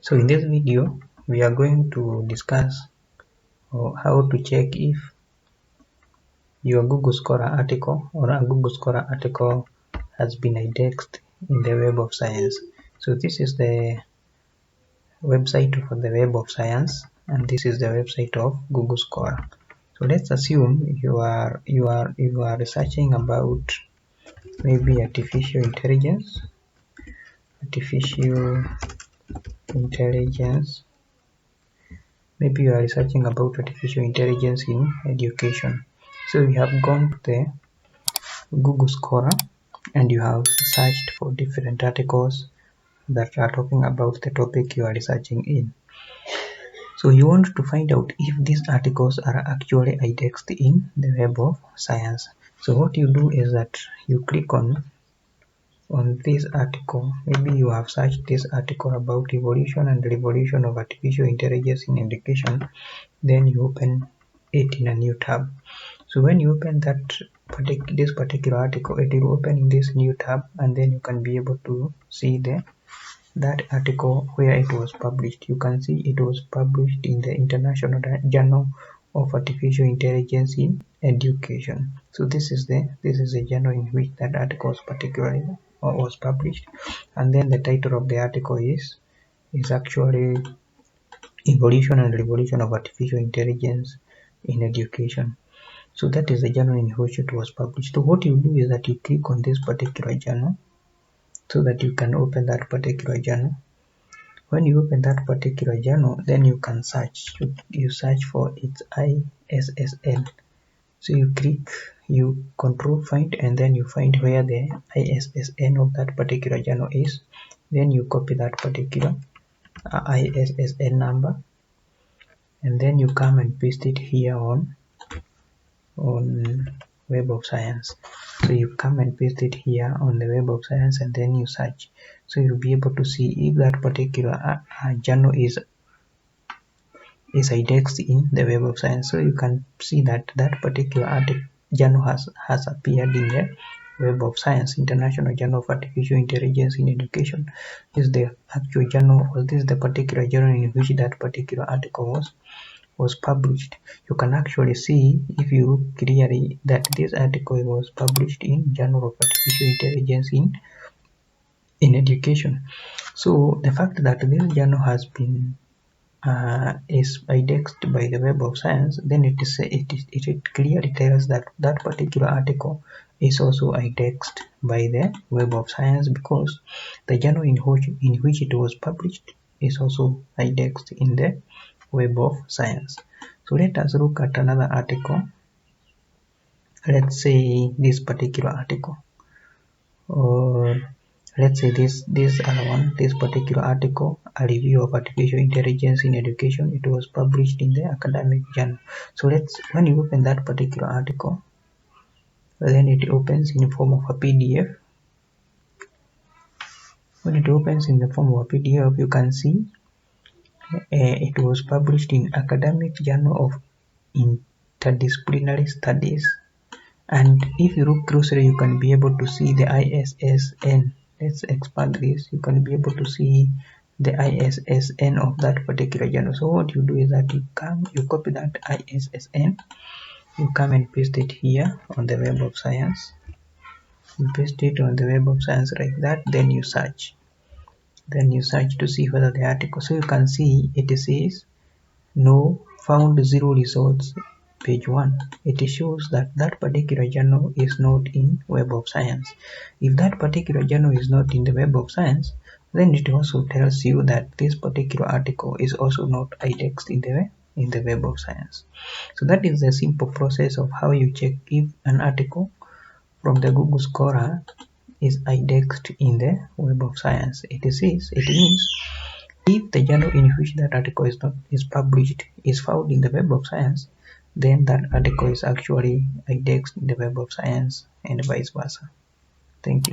So in this video, we are going to discuss how to check if your Google Scholar article or a Google Scholar article has been indexed in the Web of Science. So this is the website for the Web of Science, and this is the website of Google Scholar. So let's assume you are researching about maybe artificial intelligence. Maybe you are researching about artificial intelligence in education. So you have gone to the Google Scholar and you have searched for different articles that are talking about the topic you are researching in. So you want to find out if these articles are actually indexed in the Web of Science. So what you do is that you click on this article. Maybe you have searched this article about evolution and revolution of artificial intelligence in education. Then you open it in a new tab. So when you open this particular article, it will open in this new tab, and then you can be able to see that article where it was published. You can see it was published in the International Journal of Artificial Intelligence in Education. So this is the journal in which that article was published, and then the title of the article is actually Evolution and Revolution of Artificial Intelligence in Education. So that is the journal in which it was published. So what you do is that you click on this particular journal so that you can open that particular journal. When you open that particular journal, then you can search. You search for its ISSN. So you control find, and then you find where the ISSN of that particular journal is. Then you copy that particular ISSN number, and then you come and paste it here on Web of Science. So you come and paste it here on the Web of Science, and then you search. So you'll be able to see if that particular journal is indexed in the Web of Science. So you can see that particular journal has appeared in the Web of Science, International Journal of Artificial Intelligence in Education. This is the actual journal, or this is the particular journal in which that particular article was published. You can actually see, if you look clearly, that this article was published in Journal of Artificial Intelligence in Education. So the fact that this journal has been is indexed by the Web of Science, then it clearly tells that that particular article is also indexed by the Web of Science, because the journal in which it was published is also indexed in the Web of Science. So let us look at another article. Let's say this particular article, or let's say this other one, this particular article, a review of artificial intelligence in education. It was published in the academic journal. So when you open that particular article, then it opens in the form of a PDF. When it opens in the form of a PDF, you can see it was published in Academic Journal of Interdisciplinary Studies. And if you look closely, you can be able to see the ISSN. Let's expand this. You can be able to see the ISSN of that particular journal. So what you do is that you copy that ISSN, you come and paste it here on the Web of Science. You paste it on the Web of Science like that, then you search. Then you search to see whether the article, so you can see it says no, found 0 results, page 1. It shows that that particular journal is not in Web of Science. If that particular journal is not in the Web of Science, then it also tells you that this particular article is also not indexed in the Web of Science. So that is the simple process of how you check if an article from the Google Scholar is indexed in the Web of Science. It means if the journal in which that article is published is found in the Web of Science, then that article is actually indexed in the Web of Science, and vice versa. Thank you.